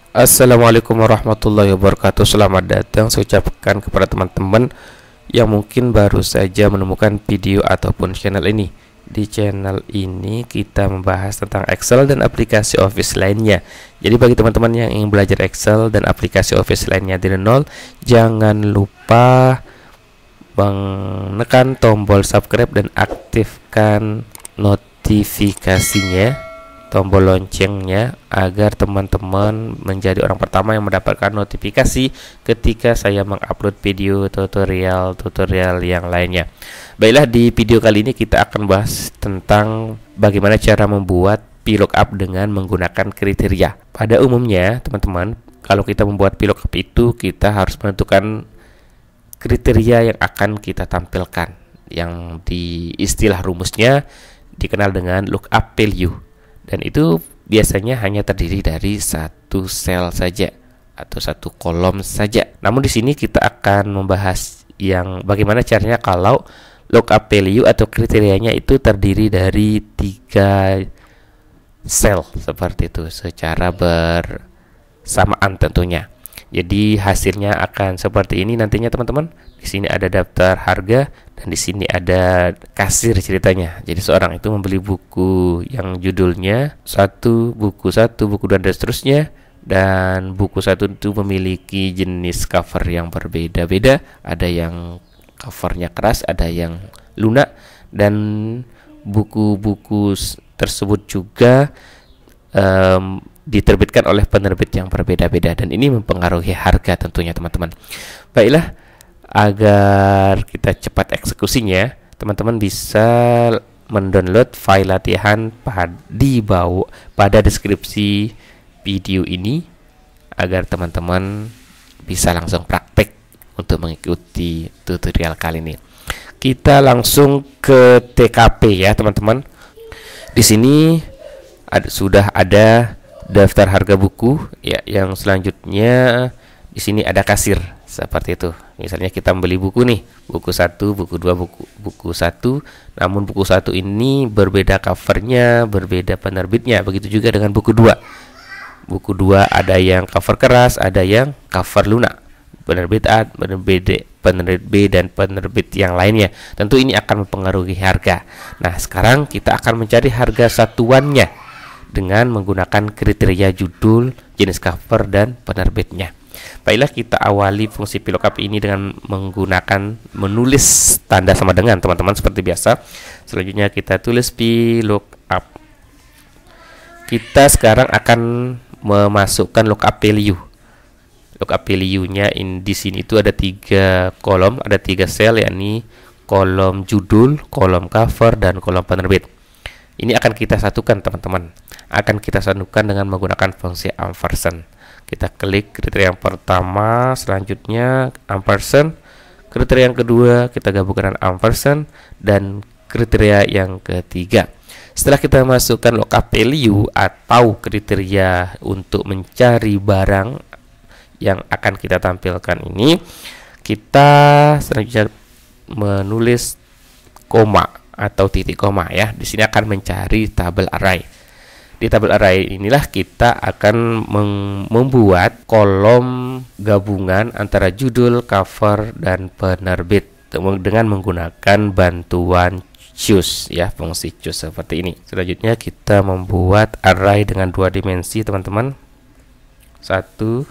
Assalamualaikum warahmatullahi wabarakatuh. Selamat datang saya ucapkan kepada teman-teman yang mungkin baru saja menemukan video ataupun channel ini. Di channel ini kita membahas tentang Excel dan aplikasi Office lainnya. Jadi bagi teman-teman yang ingin belajar Excel dan aplikasi Office lainnya dari nol, jangan lupa menekan tombol subscribe dan aktifkan notifikasinya, tombol loncengnya, agar teman-teman menjadi orang pertama yang mendapatkan notifikasi ketika saya mengupload video tutorial yang lainnya. Baiklah, di video kali ini kita akan bahas tentang bagaimana cara membuat VLOOKUP dengan menggunakan kriteria. Pada umumnya, teman-teman, kalau kita membuat VLOOKUP itu kita harus menentukan kriteria yang akan kita tampilkan, yang di istilah rumusnya dikenal dengan lookup value. Dan itu biasanya hanya terdiri dari satu sel saja atau satu kolom saja. Namun di sini kita akan membahas yang bagaimana caranya kalau lookup value atau kriterianya itu terdiri dari 3 sel seperti itu secara bersamaan tentunya. Jadi hasilnya akan seperti ini nantinya, teman-teman. Di sini ada daftar harga dan di sini ada kasir ceritanya. Jadi seorang itu membeli buku yang judulnya buku 2 dan seterusnya, dan buku 1 itu memiliki jenis cover yang berbeda-beda. Ada yang covernya keras, ada yang lunak, dan buku-buku tersebut juga diterbitkan oleh penerbit yang berbeda-beda, dan ini mempengaruhi harga tentunya, teman-teman. Baiklah, agar kita cepat eksekusinya, teman-teman bisa mendownload file latihan pada deskripsi video ini agar teman-teman bisa langsung praktek untuk mengikuti tutorial kali ini. Kita langsung ke TKP ya, teman-teman. Di sini sudah ada daftar harga buku ya. Yang selanjutnya di sini ada kasir seperti itu. Misalnya kita membeli buku nih, buku 1, buku 2, buku 1. Namun buku 1 ini berbeda covernya, berbeda penerbitnya. Begitu juga dengan buku 2. Buku 2 ada yang cover keras, ada yang cover lunak. Penerbit A, penerbit B, dan penerbit yang lainnya. Tentu ini akan mempengaruhi harga. Nah, sekarang kita akan mencari harga satuannya dengan menggunakan kriteria judul, jenis cover, dan penerbitnya. Baiklah, kita awali fungsi VLOOKUP ini dengan menggunakan menulis tanda sama dengan, teman-teman, seperti biasa. Selanjutnya kita tulis VLOOKUP. Kita sekarang akan memasukkan lookup value. Lookup value-nya di sini itu ada 3 kolom, ada 3 sel, yakni kolom judul, kolom cover, dan kolom penerbit. Ini akan kita satukan, teman-teman. Akan kita satukan dengan menggunakan fungsi ampersand. Kita klik kriteria yang pertama, selanjutnya ampersand. Kriteria yang kedua kita gabungkan dengan ampersand, dan kriteria yang ketiga. Setelah kita masukkan lookup value atau kriteria untuk mencari barang yang akan kita tampilkan ini, kita selanjutnya menulis koma atau titik koma ya. Di sini akan mencari tabel array. Di tabel array inilah kita akan membuat kolom gabungan antara judul, cover, dan penerbit dengan menggunakan bantuan choose ya, fungsi choose seperti ini. Selanjutnya kita membuat array dengan 2 dimensi, teman-teman. 1,2.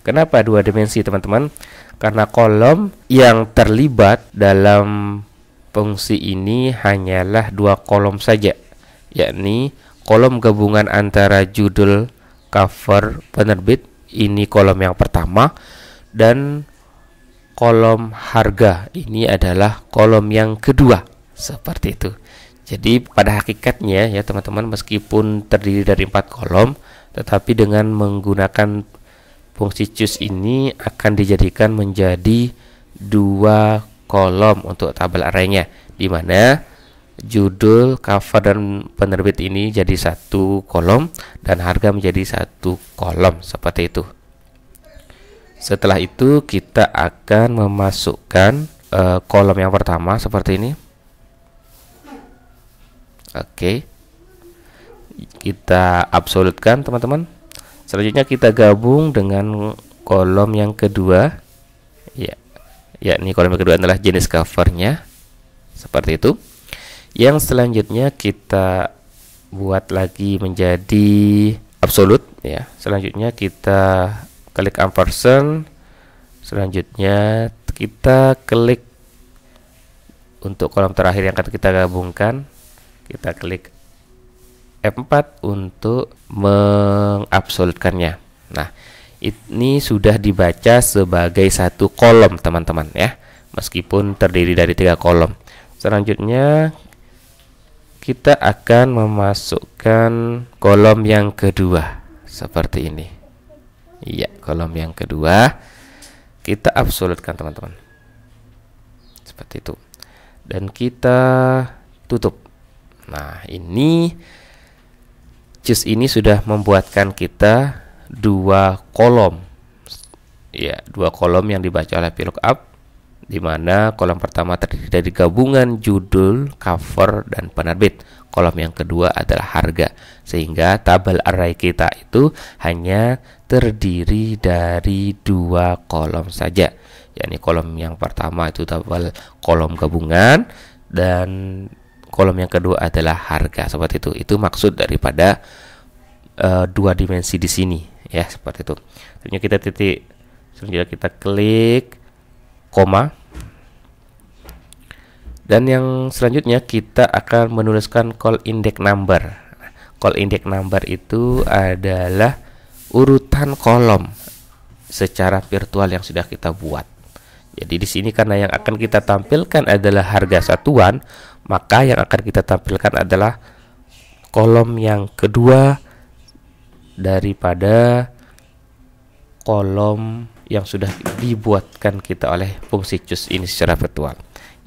Kenapa 2 dimensi, teman-teman? Karena kolom yang terlibat dalam fungsi ini hanyalah 2 kolom saja, yakni kolom gabungan antara judul, cover, penerbit, ini kolom yang pertama, dan kolom harga ini adalah kolom yang kedua, seperti itu. Jadi pada hakikatnya ya, teman-teman, meskipun terdiri dari 4 kolom, tetapi dengan menggunakan fungsi choose ini akan dijadikan menjadi 2 kolom untuk tabel arraynya, di mana judul, cover, dan penerbit ini jadi 1 kolom dan harga menjadi 1 kolom seperti itu. Setelah itu kita akan memasukkan kolom yang pertama seperti ini. Oke. kita absolutkan teman-teman. Selanjutnya kita gabung dengan kolom yang kedua, ya, yakni kolom yang kedua adalah jenis covernya, seperti itu. Yang selanjutnya kita buat lagi menjadi absolut, ya. Selanjutnya kita klik ampersand. Selanjutnya kita klik untuk kolom terakhir yang akan kita gabungkan, kita klik F4 untuk mengabsolutkannya. Nah, ini sudah dibaca sebagai satu kolom teman-teman ya, meskipun terdiri dari 3 kolom. Selanjutnya kita akan memasukkan kolom yang kedua seperti ini. Iya, kolom yang kedua kita absolutkan teman-teman, seperti itu, dan kita tutup. Nah, ini cus ini sudah membuatkan kita 2 kolom, ya, 2 kolom yang dibaca oleh VLOOKUP, di mana kolom pertama terdiri dari gabungan judul, cover, dan penerbit. Kolom yang kedua adalah harga, sehingga tabel array kita itu hanya terdiri dari 2 kolom saja, yakni kolom yang pertama itu tabel kolom gabungan, dan kolom yang kedua adalah harga, seperti itu. Itu maksud daripada 2 dimensi di sini, ya, seperti itu. Selanjutnya kita titik, selanjutnya kita klik koma, dan yang selanjutnya kita akan menuliskan call index number. Call index number itu adalah urutan kolom secara virtual yang sudah kita buat. Jadi di sini karena yang akan kita tampilkan adalah harga satuan, maka yang akan kita tampilkan adalah kolom yang kedua daripada kolom yang sudah dibuatkan kita oleh fungsi choose ini secara virtual.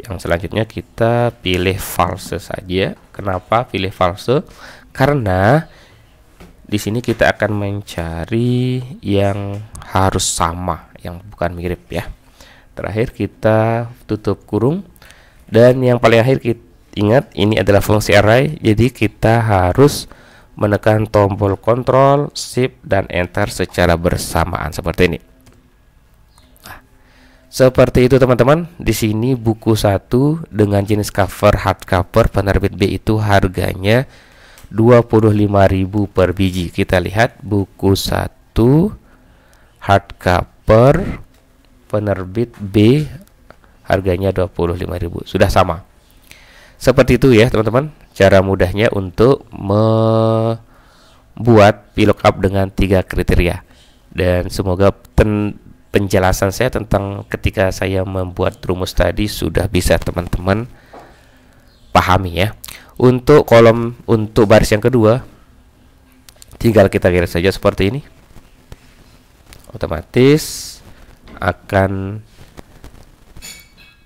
Yang selanjutnya kita pilih false saja. Kenapa pilih false? Karena di sini kita akan mencari yang harus sama, yang bukan mirip ya. Terakhir kita tutup kurung, dan yang paling akhir kita ingat ini adalah fungsi array, jadi kita harus menekan tombol Ctrl, Shift, dan Enter secara bersamaan seperti ini. Seperti itu teman-teman. Di sini buku 1 dengan jenis cover hardcover penerbit B itu harganya 25.000 per biji. Kita lihat buku 1 hardcover penerbit B harganya 25.000. Sudah sama. Seperti itu ya teman-teman, cara mudahnya untuk membuat VLOOKUP dengan 3 kriteria. Dan semoga penjelasan saya tentang ketika saya membuat rumus tadi sudah bisa teman-teman pahami ya. Untuk kolom, untuk baris yang kedua, tinggal kita garis saja seperti ini. Otomatis akan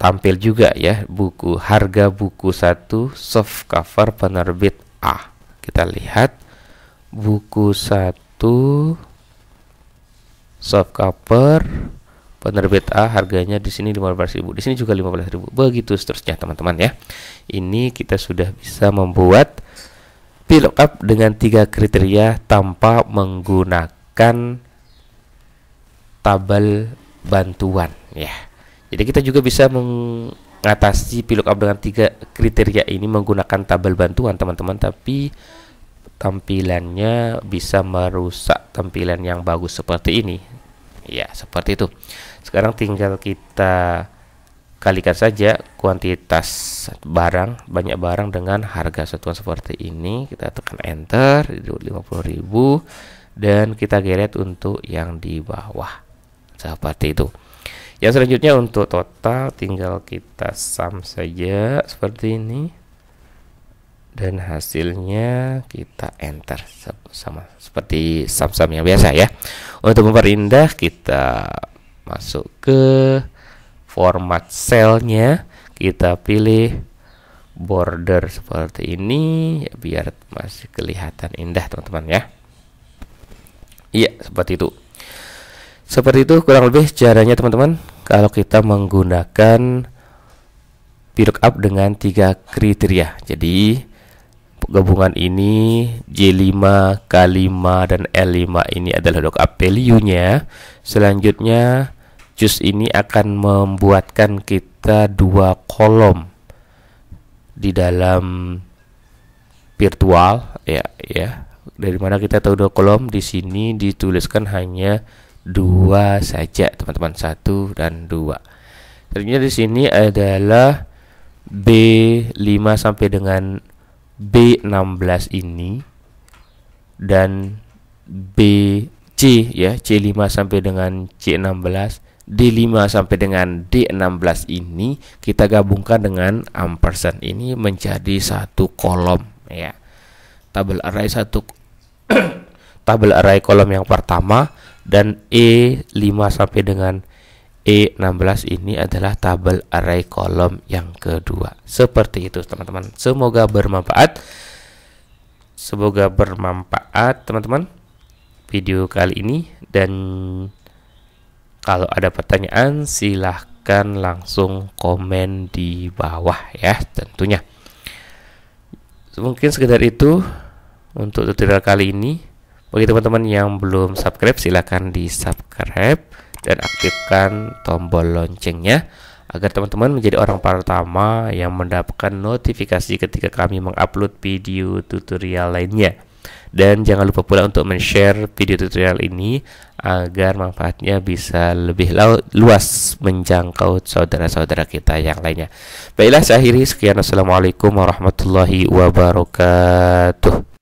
tampil juga ya buku harga buku 1 soft cover penerbit A. Kita lihat buku 1 soft cover penerbit A harganya di sini 15.000, di sini juga 15.000. Begitu seterusnya teman-teman ya. Ini kita sudah bisa membuat VLOOKUP dengan 3 kriteria tanpa menggunakan tabel bantuan ya. Jadi kita juga bisa mengatasi VLOOKUP dengan 3 kriteria ini menggunakan tabel bantuan teman-teman, tapi tampilannya bisa merusak tampilan yang bagus seperti ini. Ya, seperti itu. Sekarang tinggal kita kalikan saja kuantitas barang, banyak barang dengan harga satuan seperti ini. Kita tekan enter 50.000 dan kita geret untuk yang di bawah. Seperti itu. Yang selanjutnya untuk total tinggal kita sum saja seperti ini. Dan hasilnya kita enter sama seperti sum-sum yang biasa ya. Untuk memperindah kita masuk ke format cellnya, kita pilih border seperti ini ya, biar masih kelihatan indah teman-teman ya. Iya, seperti itu. Seperti itu kurang lebih caranya teman-teman kalau kita menggunakan VLOOKUP dengan 3 kriteria. Jadi gabungan ini J5, K5 dan L5 ini adalah lookup value-nya. Selanjutnya cus ini akan membuatkan kita dua kolom di dalam virtual ya. Dari mana kita tahu dua kolom? Di sini dituliskan hanya dua saja, teman-teman, 1 dan 2. Ternyata di sini adalah B5 sampai dengan B16 ini dan BC ya, C5 sampai dengan C16, D5 sampai dengan D16 ini kita gabungkan dengan ampersand. Ini menjadi satu kolom ya. Tabel array tabel array kolom yang pertama, dan E5 sampai dengan E16 ini adalah tabel array kolom yang kedua. Seperti itu, teman-teman. Semoga bermanfaat. Teman-teman, video kali ini. Dan kalau ada pertanyaan silahkan langsung komen di bawah ya, tentunya. Mungkin sekedar itu untuk tutorial kali ini. Bagi teman-teman yang belum subscribe, silahkan di subscribe dan aktifkan tombol loncengnya agar teman-teman menjadi orang pertama yang mendapatkan notifikasi ketika kami mengupload video tutorial lainnya. Dan jangan lupa pula untuk men-share video tutorial ini agar manfaatnya bisa lebih luas menjangkau saudara-saudara kita yang lainnya. Baiklah, saya akhiri. Sekian, assalamualaikum warahmatullahi wabarakatuh.